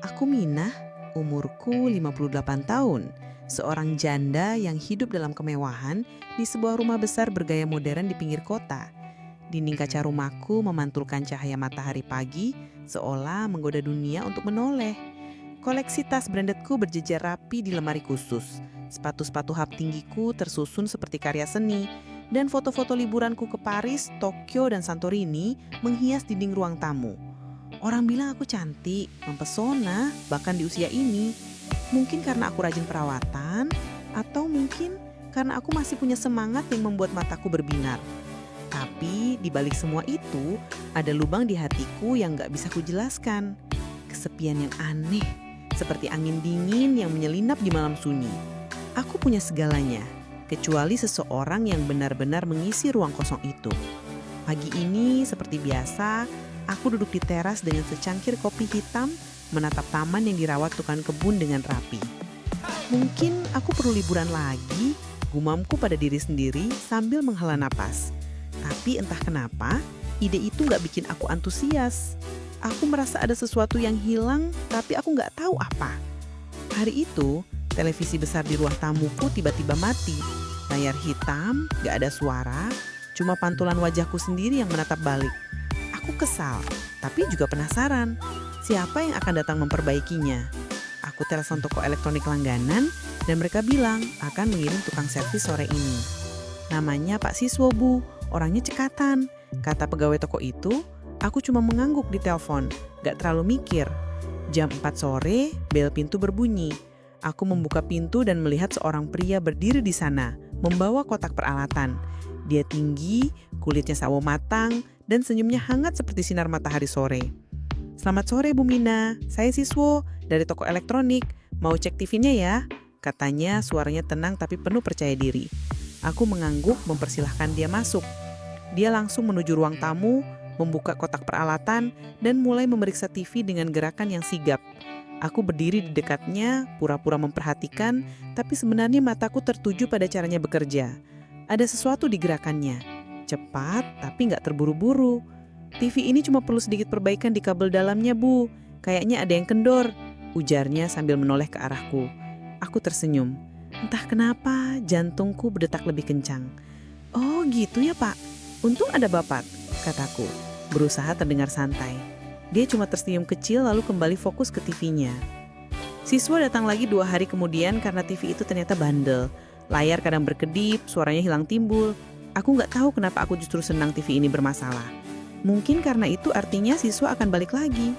Aku Minah, umurku 58 tahun. Seorang janda yang hidup dalam kemewahan di sebuah rumah besar bergaya modern di pinggir kota. Dinding kaca rumahku memantulkan cahaya matahari pagi seolah menggoda dunia untuk menoleh. Koleksi tas brandedku berjejer rapi di lemari khusus. Sepatu-sepatu hap tinggiku tersusun seperti karya seni. Dan foto-foto liburanku ke Paris, Tokyo, dan Santorini menghias dinding ruang tamu. Orang bilang aku cantik, mempesona, bahkan di usia ini. Mungkin karena aku rajin perawatan, atau mungkin karena aku masih punya semangat yang membuat mataku berbinar. Tapi di balik semua itu, ada lubang di hatiku yang gak bisa kujelaskan. Kesepian yang aneh, seperti angin dingin yang menyelinap di malam sunyi. Aku punya segalanya, kecuali seseorang yang benar-benar mengisi ruang kosong itu. Pagi ini, seperti biasa, aku duduk di teras dengan secangkir kopi hitam, menatap taman yang dirawat tukang kebun dengan rapi. Mungkin aku perlu liburan lagi, gumamku pada diri sendiri sambil menghela napas. Tapi entah kenapa, ide itu gak bikin aku antusias. Aku merasa ada sesuatu yang hilang, tapi aku gak tahu apa. Hari itu, televisi besar di ruang tamuku tiba-tiba mati. Layar hitam, gak ada suara, cuma pantulan wajahku sendiri yang menatap balik. Aku kesal, tapi juga penasaran. Siapa yang akan datang memperbaikinya? Aku telepon toko elektronik langganan dan mereka bilang akan mengirim tukang servis sore ini. Namanya Pak Siswo, Bu. Orangnya cekatan. Kata pegawai toko itu, aku cuma mengangguk di telepon, gak terlalu mikir. Jam 4 sore, bel pintu berbunyi. Aku membuka pintu dan melihat seorang pria berdiri di sana, membawa kotak peralatan. Dia tinggi, kulitnya sawo matang, dan senyumnya hangat seperti sinar matahari sore. "Selamat sore Bu Mina, saya Siswo dari toko elektronik. Mau cek TV-nya ya?" Katanya suaranya tenang tapi penuh percaya diri. Aku mengangguk mempersilahkan dia masuk. Dia langsung menuju ruang tamu, membuka kotak peralatan, dan mulai memeriksa TV dengan gerakan yang sigap. Aku berdiri di dekatnya, pura-pura memperhatikan, tapi sebenarnya mataku tertuju pada caranya bekerja. Ada sesuatu di gerakannya. Cepat, tapi nggak terburu-buru. "TV ini cuma perlu sedikit perbaikan di kabel dalamnya, Bu. Kayaknya ada yang kendor," ujarnya sambil menoleh ke arahku. Aku tersenyum. Entah kenapa, jantungku berdetak lebih kencang. "Oh gitu ya, Pak. Untung ada Bapak," kataku, berusaha terdengar santai. Dia cuma tersenyum kecil lalu kembali fokus ke TV-nya. Siswa datang lagi 2 hari kemudian karena TV itu ternyata bandel. Layar kadang berkedip, suaranya hilang timbul. Aku nggak tahu kenapa aku justru senang TV ini bermasalah. Mungkin karena itu artinya siswa akan balik lagi.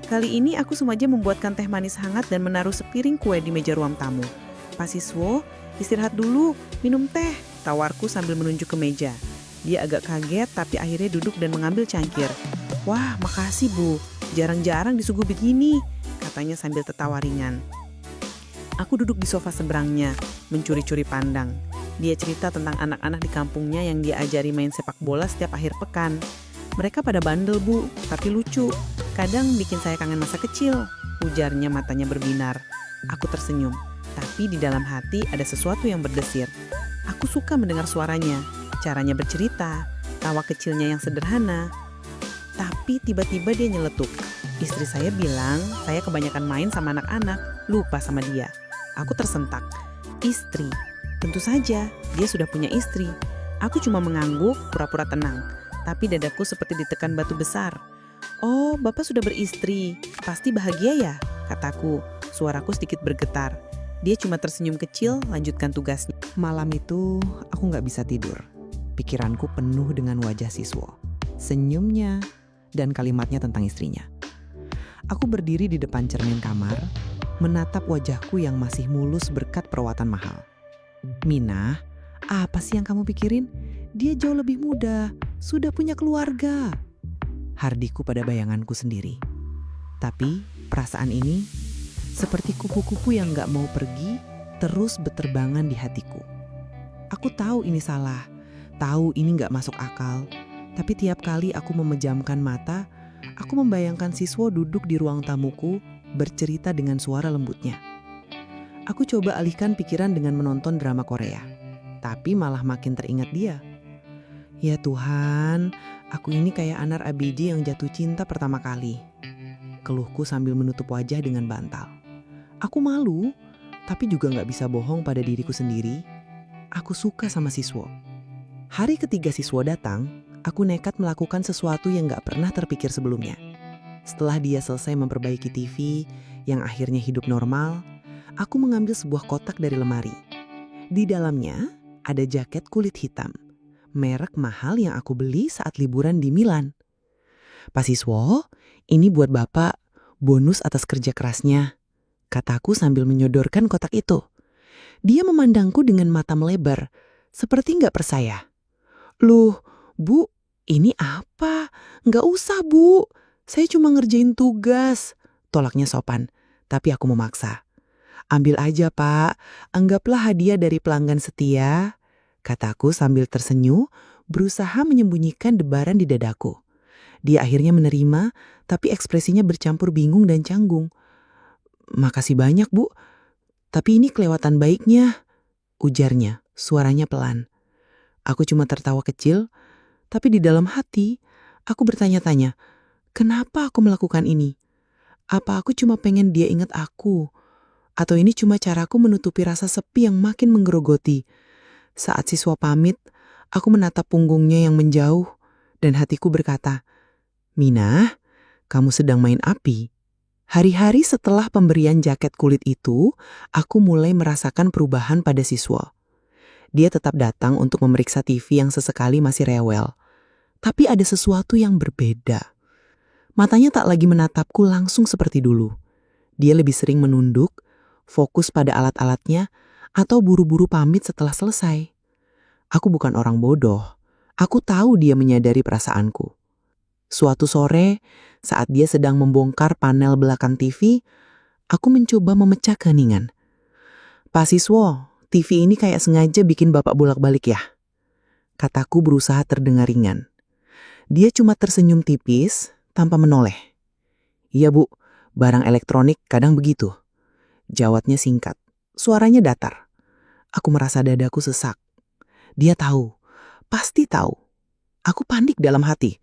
Kali ini aku sengaja membuatkan teh manis hangat dan menaruh sepiring kue di meja ruang tamu. "Pak Siswo, istirahat dulu, minum teh," tawarku sambil menunjuk ke meja. Dia agak kaget tapi akhirnya duduk dan mengambil cangkir. "Wah, makasih Bu, jarang-jarang disuguh begini," katanya sambil tertawa ringan. Aku duduk di sofa seberangnya, mencuri-curi pandang. Dia cerita tentang anak-anak di kampungnya yang dia ajari main sepak bola setiap akhir pekan. "Mereka pada bandel Bu, tapi lucu. Kadang bikin saya kangen masa kecil," ujarnya matanya berbinar. Aku tersenyum, tapi di dalam hati ada sesuatu yang berdesir. Aku suka mendengar suaranya, caranya bercerita, tawa kecilnya yang sederhana. Tapi tiba-tiba dia nyeletuk. "Istri saya bilang saya kebanyakan main sama anak-anak, lupa sama dia." Aku tersentak. Istri? Tentu saja, dia sudah punya istri. Aku cuma mengangguk, pura-pura tenang. Tapi dadaku seperti ditekan batu besar. "Oh, Bapak sudah beristri. Pasti bahagia ya?" kataku. Suaraku sedikit bergetar. Dia cuma tersenyum kecil, lanjutkan tugasnya. Malam itu, aku gak bisa tidur. Pikiranku penuh dengan wajah Siswo, senyumnya, dan kalimatnya tentang istrinya. Aku berdiri di depan cermin kamar, menatap wajahku yang masih mulus berkat perawatan mahal. "Minah, apa sih yang kamu pikirin? Dia jauh lebih muda, sudah punya keluarga." Hardiku pada bayanganku sendiri. Tapi perasaan ini seperti kupu-kupu yang gak mau pergi, terus berterbangan di hatiku. Aku tahu ini salah, tahu ini gak masuk akal. Tapi tiap kali aku memejamkan mata, aku membayangkan Siswo duduk di ruang tamuku, bercerita dengan suara lembutnya. Aku coba alihkan pikiran dengan menonton drama Korea, tapi malah makin teringat dia. Ya Tuhan, aku ini kayak Anar Abidi yang jatuh cinta pertama kali. keluhku sambil menutup wajah dengan bantal. Aku malu, tapi juga nggak bisa bohong pada diriku sendiri. Aku suka sama Siswo. Hari ketiga Siswo datang, aku nekat melakukan sesuatu yang nggak pernah terpikir sebelumnya. Setelah dia selesai memperbaiki TV yang akhirnya hidup normal, aku mengambil sebuah kotak dari lemari. Di dalamnya ada jaket kulit hitam, merek mahal yang aku beli saat liburan di Milan. Pak Siswo, ini buat Bapak, bonus atas kerja kerasnya, kataku sambil menyodorkan kotak itu. Dia memandangku dengan mata melebar, seperti nggak percaya. Loh, Bu, ini apa? Nggak usah, Bu. Saya cuma ngerjain tugas. Tolaknya sopan, tapi aku memaksa. Ambil aja, Pak. Anggaplah hadiah dari pelanggan setia, kataku sambil tersenyum, berusaha menyembunyikan debaran di dadaku. Dia akhirnya menerima, tapi ekspresinya bercampur bingung dan canggung. Makasih banyak, Bu. Tapi ini kelewatan baiknya, ujarnya, suaranya pelan. Aku cuma tertawa kecil, tapi di dalam hati, aku bertanya-tanya, kenapa aku melakukan ini? Apa aku cuma pengen dia ingat aku? Atau ini cuma caraku menutupi rasa sepi yang makin menggerogoti? Saat Siswo pamit, aku menatap punggungnya yang menjauh, dan hatiku berkata, Mina, kamu sedang main api. Hari-hari setelah pemberian jaket kulit itu, aku mulai merasakan perubahan pada Siswo. Dia tetap datang untuk memeriksa TV yang sesekali masih rewel. Tapi ada sesuatu yang berbeda. Matanya tak lagi menatapku langsung seperti dulu. Dia lebih sering menunduk, fokus pada alat-alatnya, atau buru-buru pamit setelah selesai. Aku bukan orang bodoh. Aku tahu dia menyadari perasaanku. Suatu sore, saat dia sedang membongkar panel belakang TV, aku mencoba memecah keheningan. Pak Siswo, TV ini kayak sengaja bikin Bapak bolak-balik ya? Kataku berusaha terdengar ringan. Dia cuma tersenyum tipis tanpa menoleh. Iya, Bu, barang elektronik kadang begitu. Jawabnya singkat, suaranya datar. Aku merasa dadaku sesak. Dia tahu, pasti tahu. Aku panik dalam hati.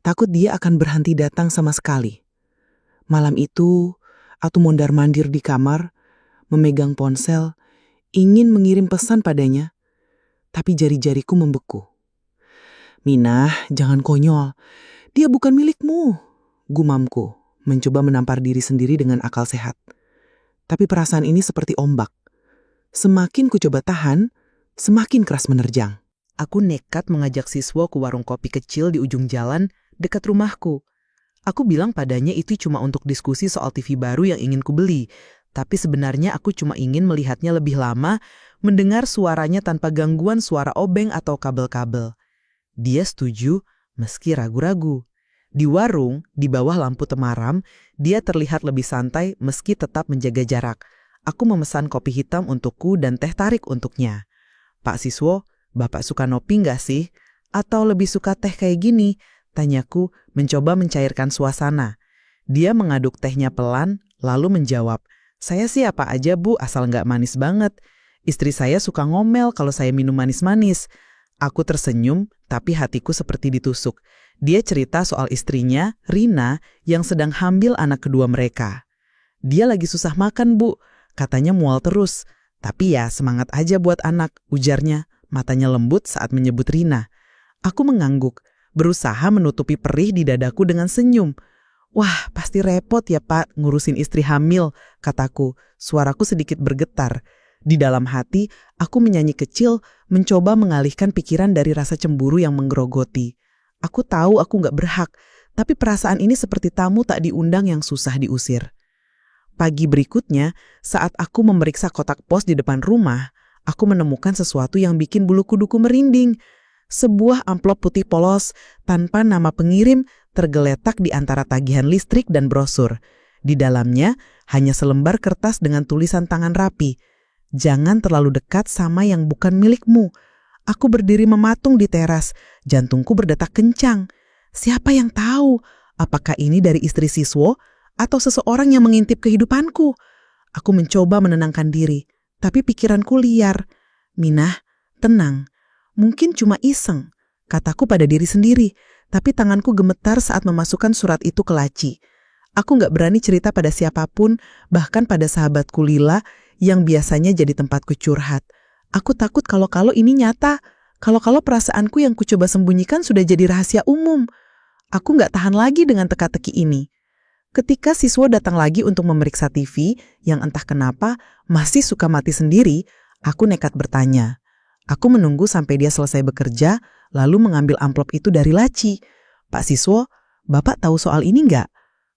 Takut dia akan berhenti datang sama sekali. Malam itu, aku mondar-mandir di kamar, memegang ponsel, ingin mengirim pesan padanya, tapi jari-jariku membeku. Mina, jangan konyol. Dia bukan milikmu, gumamku, mencoba menampar diri sendiri dengan akal sehat. Tapi perasaan ini seperti ombak. Semakin ku coba tahan, semakin keras menerjang. Aku nekat mengajak Siswo ke warung kopi kecil di ujung jalan dekat rumahku. Aku bilang padanya itu cuma untuk diskusi soal TV baru yang ingin kubeli. Tapi sebenarnya aku cuma ingin melihatnya lebih lama, mendengar suaranya tanpa gangguan suara obeng atau kabel-kabel. Dia setuju meski ragu-ragu. Di warung, di bawah lampu temaram, dia terlihat lebih santai meski tetap menjaga jarak. Aku memesan kopi hitam untukku dan teh tarik untuknya. Pak Siswo, Bapak suka ngopi nggak sih? Atau lebih suka teh kayak gini? Tanyaku, mencoba mencairkan suasana. Dia mengaduk tehnya pelan, lalu menjawab, saya sih apa aja Bu, asal nggak manis banget. Istri saya suka ngomel kalau saya minum manis-manis. Aku tersenyum, tapi hatiku seperti ditusuk. Dia cerita soal istrinya, Rina, yang sedang hamil anak kedua mereka. Dia lagi susah makan, Bu. Katanya mual terus. Tapi ya semangat aja buat anak, ujarnya. Matanya lembut saat menyebut Rina. Aku mengangguk, berusaha menutupi perih di dadaku dengan senyum. Wah, pasti repot ya Pak ngurusin istri hamil, kataku. Suaraku sedikit bergetar. Di dalam hati, aku menyanyi kecil, mencoba mengalihkan pikiran dari rasa cemburu yang menggerogoti. Aku tahu aku gak berhak, tapi perasaan ini seperti tamu tak diundang yang susah diusir. Pagi berikutnya, saat aku memeriksa kotak pos di depan rumah, aku menemukan sesuatu yang bikin bulu kuduku merinding. Sebuah amplop putih polos tanpa nama pengirim tergeletak di antara tagihan listrik dan brosur. Di dalamnya hanya selembar kertas dengan tulisan tangan rapi. Jangan terlalu dekat sama yang bukan milikmu. Aku berdiri mematung di teras, jantungku berdetak kencang. Siapa yang tahu apakah ini dari istri Siswo atau seseorang yang mengintip kehidupanku? Aku mencoba menenangkan diri, tapi pikiranku liar. Minah, tenang. Mungkin cuma iseng, kataku pada diri sendiri, tapi tanganku gemetar saat memasukkan surat itu ke laci. Aku nggak berani cerita pada siapapun, bahkan pada sahabatku Lila yang biasanya jadi tempatku curhat. Aku takut kalau ini nyata, kalau perasaanku yang kucoba sembunyikan sudah jadi rahasia umum. Aku nggak tahan lagi dengan teka-teki ini. Ketika siswa datang lagi untuk memeriksa TV, yang entah kenapa masih suka mati sendiri, aku nekat bertanya. Aku menunggu sampai dia selesai bekerja, lalu mengambil amplop itu dari laci. Pak Siswo, Bapak tahu soal ini nggak?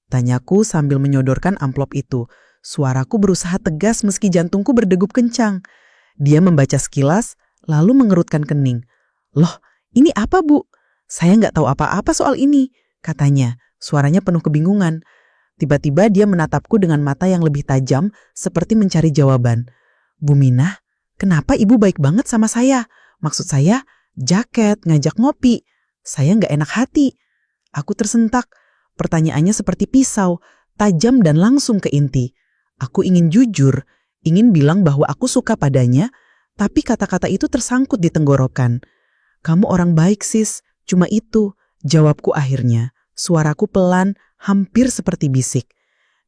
Tanyaku sambil menyodorkan amplop itu. Suaraku berusaha tegas meski jantungku berdegup kencang. Dia membaca sekilas, lalu mengerutkan kening. Loh, ini apa Bu? Saya nggak tahu apa-apa soal ini, katanya. Suaranya penuh kebingungan. Tiba-tiba dia menatapku dengan mata yang lebih tajam, seperti mencari jawaban. Bu Minah, kenapa Ibu baik banget sama saya? Maksud saya, jaket, ngajak ngopi. Saya nggak enak hati. Aku tersentak. Pertanyaannya seperti pisau, tajam dan langsung ke inti. Aku ingin jujur, ingin bilang bahwa aku suka padanya, tapi kata-kata itu tersangkut di tenggorokan. Kamu orang baik sis, cuma itu, jawabku akhirnya. Suaraku pelan, hampir seperti bisik.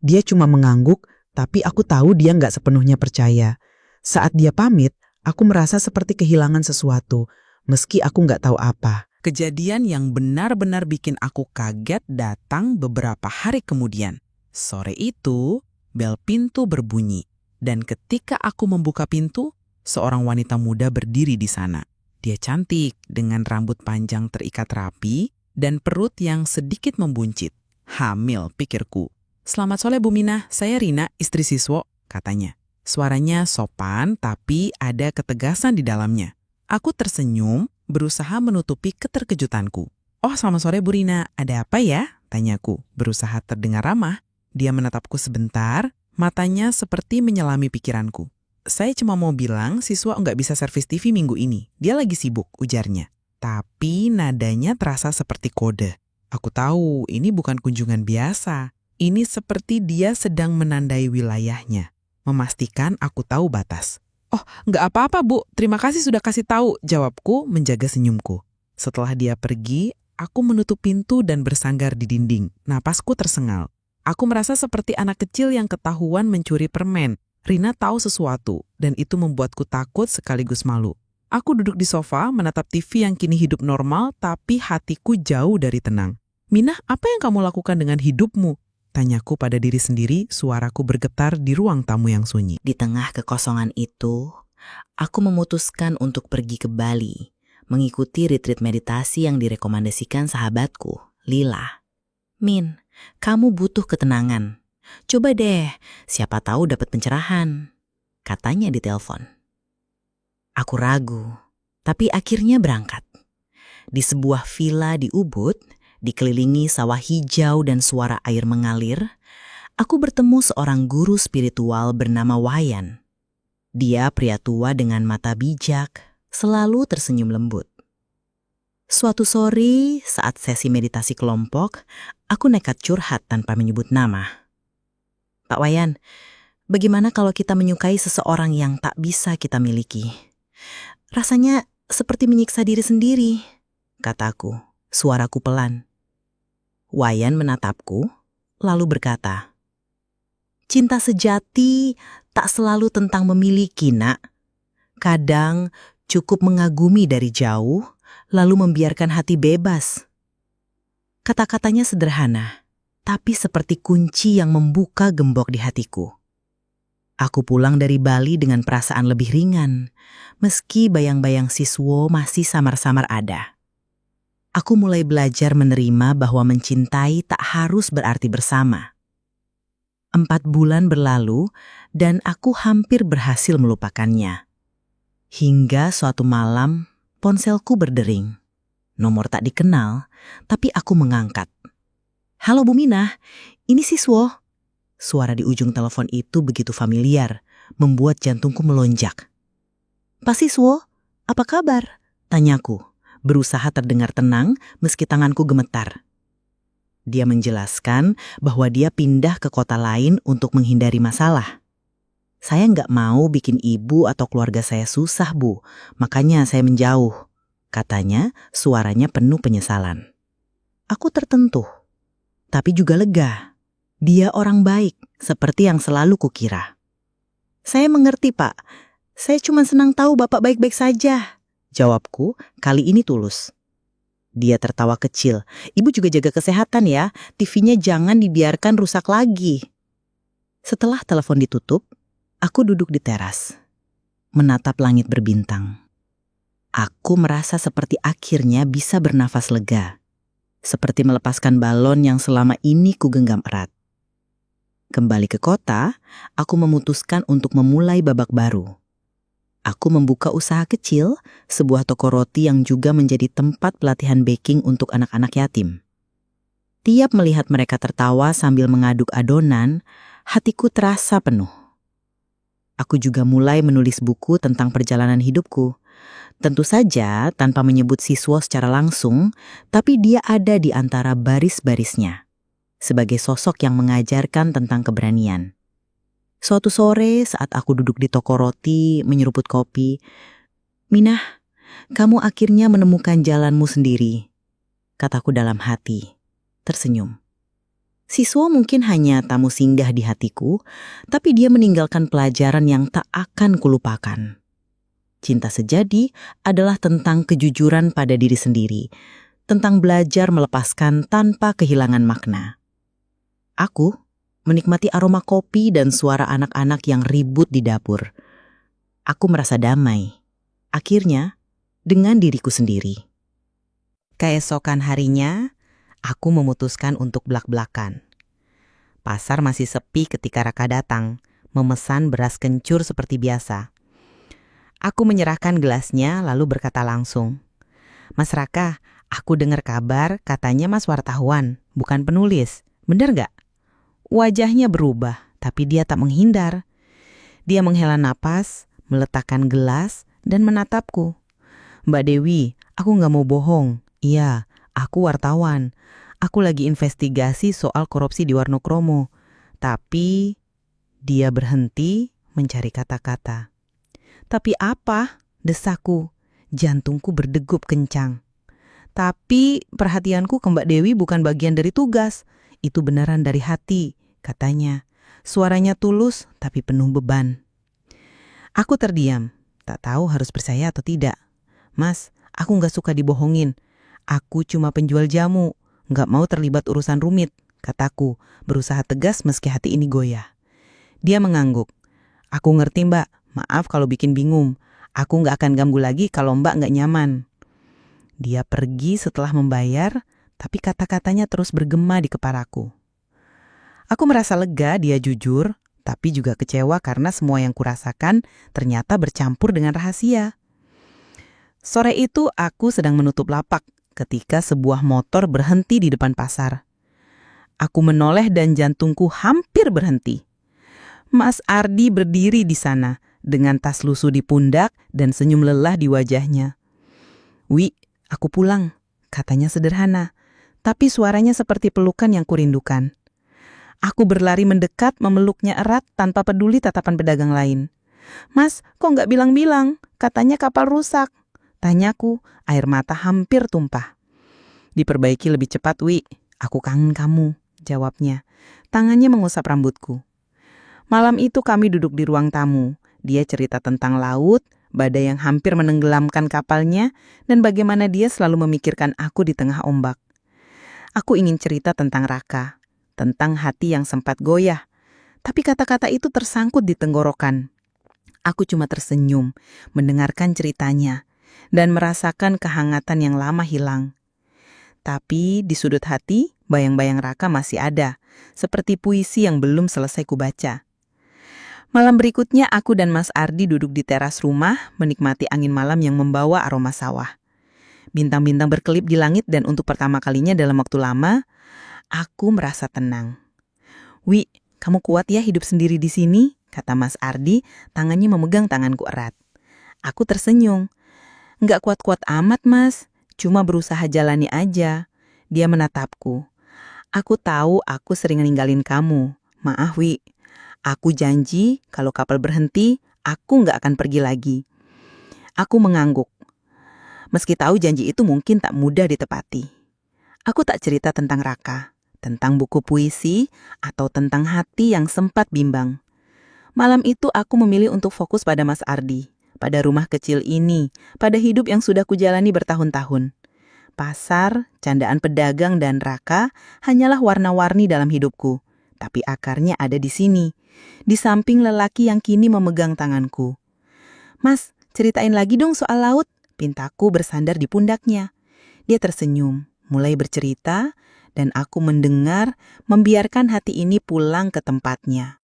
Dia cuma mengangguk, tapi aku tahu dia nggak sepenuhnya percaya. Saat dia pamit, aku merasa seperti kehilangan sesuatu, meski aku nggak tahu apa. Kejadian yang benar-benar bikin aku kaget datang beberapa hari kemudian. Sore itu, bel pintu berbunyi. Dan ketika aku membuka pintu, seorang wanita muda berdiri di sana. Dia cantik dengan rambut panjang terikat rapi dan perut yang sedikit membuncit. Hamil, pikirku. Selamat sore Bu Minah, saya Rina, istri Siswo, katanya. Suaranya sopan tapi ada ketegasan di dalamnya. Aku tersenyum, berusaha menutupi keterkejutanku. Oh, selamat sore Bu Rina, ada apa ya? Tanyaku, berusaha terdengar ramah. Dia menatapku sebentar, matanya seperti menyelami pikiranku. Saya cuma mau bilang Siswa nggak bisa servis TV minggu ini. Dia lagi sibuk, ujarnya. Tapi nadanya terasa seperti kode. Aku tahu ini bukan kunjungan biasa. Ini seperti dia sedang menandai wilayahnya. Memastikan aku tahu batas. Oh, nggak apa-apa Bu, terima kasih sudah kasih tahu, jawabku menjaga senyumku. Setelah dia pergi, aku menutup pintu dan bersanggar di dinding. Napasku tersengal. Aku merasa seperti anak kecil yang ketahuan mencuri permen. Rina tahu sesuatu, dan itu membuatku takut sekaligus malu. Aku duduk di sofa, menatap TV yang kini hidup normal, tapi hatiku jauh dari tenang. Minah, apa yang kamu lakukan dengan hidupmu? Tanyaku pada diri sendiri, suaraku bergetar di ruang tamu yang sunyi. Di tengah kekosongan itu, aku memutuskan untuk pergi ke Bali, mengikuti retreat meditasi yang direkomendasikan sahabatku, Lila. Min, kamu butuh ketenangan. Coba deh, siapa tahu dapat pencerahan, katanya di telepon. Aku ragu, tapi akhirnya berangkat. Di sebuah villa di Ubud, dikelilingi sawah hijau dan suara air mengalir, aku bertemu seorang guru spiritual bernama Wayan. Dia pria tua dengan mata bijak, selalu tersenyum lembut. Suatu sore, saat sesi meditasi kelompok, aku nekat curhat tanpa menyebut nama. Pak Wayan, bagaimana kalau kita menyukai seseorang yang tak bisa kita miliki? Rasanya seperti menyiksa diri sendiri, kataku, suaraku pelan. Wayan menatapku, lalu berkata, cinta sejati tak selalu tentang memiliki, Nak. Kadang cukup mengagumi dari jauh, lalu membiarkan hati bebas. Kata-katanya sederhana, tapi seperti kunci yang membuka gembok di hatiku. Aku pulang dari Bali dengan perasaan lebih ringan, meski bayang-bayang Siswo masih samar-samar ada. Aku mulai belajar menerima bahwa mencintai tak harus berarti bersama. 4 bulan berlalu dan aku hampir berhasil melupakannya. Hingga suatu malam, ponselku berdering. Nomor tak dikenal, tapi aku mengangkat. Halo Bu Minah, ini Siswo. Suara di ujung telepon itu begitu familiar, membuat jantungku melonjak. Pak Siswo, apa kabar? Tanyaku, berusaha terdengar tenang meski tanganku gemetar. Dia menjelaskan bahwa dia pindah ke kota lain untuk menghindari masalah. Saya nggak mau bikin ibu atau keluarga saya susah, Bu. Makanya saya menjauh. Katanya, suaranya penuh penyesalan. Aku tertentuh, tapi juga lega. Dia orang baik, seperti yang selalu kukira. Saya mengerti, Pak. Saya cuma senang tahu Bapak baik-baik saja. Jawabku, kali ini tulus. Dia tertawa kecil. Ibu juga jaga kesehatan ya. TV-nya jangan dibiarkan rusak lagi. Setelah telepon ditutup, aku duduk di teras, menatap langit berbintang. Aku merasa seperti akhirnya bisa bernafas lega. Seperti melepaskan balon yang selama ini kugenggam erat. Kembali ke kota, aku memutuskan untuk memulai babak baru. Aku membuka usaha kecil, sebuah toko roti yang juga menjadi tempat pelatihan baking untuk anak-anak yatim. Tiap melihat mereka tertawa sambil mengaduk adonan, hatiku terasa penuh. Aku juga mulai menulis buku tentang perjalanan hidupku. Tentu saja tanpa menyebut Siswo secara langsung, tapi dia ada di antara baris-barisnya. Sebagai sosok yang mengajarkan tentang keberanian. Suatu sore saat aku duduk di toko roti menyeruput kopi, "Minah, kamu akhirnya menemukan jalanmu sendiri," kataku dalam hati, tersenyum. Siswo mungkin hanya tamu singgah di hatiku, tapi dia meninggalkan pelajaran yang tak akan kulupakan. Cinta sejati adalah tentang kejujuran pada diri sendiri, tentang belajar melepaskan tanpa kehilangan makna. Aku menikmati aroma kopi dan suara anak-anak yang ribut di dapur. Aku merasa damai, akhirnya dengan diriku sendiri. Keesokan harinya, aku memutuskan untuk blak-blakan. Pasar masih sepi ketika Raka datang, memesan beras kencur seperti biasa. Aku menyerahkan gelasnya lalu berkata langsung, "Mas Raka, aku dengar kabar katanya Mas wartawan, bukan penulis. Bener gak?" Wajahnya berubah, tapi dia tak menghindar. Dia menghela napas, meletakkan gelas, dan menatapku. "Mbak Dewi, aku gak mau bohong. Iya, aku wartawan. Aku lagi investigasi soal korupsi di Warnokromo." Tapi dia berhenti mencari kata-kata. "Tapi apa?" desaku. Jantungku berdegup kencang. "Tapi perhatianku ke Mbak Dewi bukan bagian dari tugas. Itu beneran dari hati," katanya. Suaranya tulus tapi penuh beban. Aku terdiam, tak tahu harus percaya atau tidak. "Mas, aku gak suka dibohongin. Aku cuma penjual jamu, gak mau terlibat urusan rumit," kataku, berusaha tegas meski hati ini goyah. Dia mengangguk. "Aku ngerti Mbak, maaf kalau bikin bingung. Aku gak akan ganggu lagi kalau Mbak gak nyaman." Dia pergi setelah membayar, tapi kata-katanya terus bergema di kepalaku. Aku merasa lega dia jujur, tapi juga kecewa karena semua yang kurasakan ternyata bercampur dengan rahasia. Sore itu aku sedang menutup lapak ketika sebuah motor berhenti di depan pasar. Aku menoleh dan jantungku hampir berhenti. Mas Ardi berdiri di sana dengan tas lusuh di pundak dan senyum lelah di wajahnya. "Wi, aku pulang," katanya sederhana, tapi suaranya seperti pelukan yang kurindukan. Aku berlari mendekat, memeluknya erat tanpa peduli tatapan pedagang lain. "Mas, kok nggak bilang-bilang? Katanya kapal rusak," tanyaku, air mata hampir tumpah. "Diperbaiki lebih cepat, Wi. Aku kangen kamu," jawabnya. Tangannya mengusap rambutku. Malam itu kami duduk di ruang tamu. Dia cerita tentang laut, badai yang hampir menenggelamkan kapalnya, dan bagaimana dia selalu memikirkan aku di tengah ombak. Aku ingin cerita tentang Raka, tentang hati yang sempat goyah, tapi kata-kata itu tersangkut di tenggorokan. Aku cuma tersenyum, mendengarkan ceritanya, dan merasakan kehangatan yang lama hilang. Tapi di sudut hati, bayang-bayang Raka masih ada, seperti puisi yang belum selesai kubaca. Malam berikutnya aku dan Mas Ardi duduk di teras rumah, menikmati angin malam yang membawa aroma sawah. Bintang-bintang berkelip di langit dan untuk pertama kalinya dalam waktu lama, aku merasa tenang. "Wi, kamu kuat ya hidup sendiri di sini?" kata Mas Ardi, tangannya memegang tanganku erat. Aku tersenyum. "Nggak kuat-kuat amat, Mas. Cuma berusaha jalani aja." Dia menatapku. "Aku tahu aku sering ninggalin kamu. Maaf, Wi. Aku janji kalau kapal berhenti, aku nggak akan pergi lagi." Aku mengangguk. Meski tahu janji itu mungkin tak mudah ditepati. Aku tak cerita tentang Raka, tentang buku puisi, atau tentang hati yang sempat bimbang. Malam itu aku memilih untuk fokus pada Mas Ardi, pada rumah kecil ini, pada hidup yang sudah kujalani bertahun-tahun. Pasar, candaan pedagang, dan Raka hanyalah warna-warni dalam hidupku, tapi akarnya ada di sini, di samping lelaki yang kini memegang tanganku. "Mas, ceritain lagi dong soal laut," pintaku bersandar di pundaknya. Dia tersenyum, mulai bercerita, dan aku mendengar, membiarkan hati ini pulang ke tempatnya.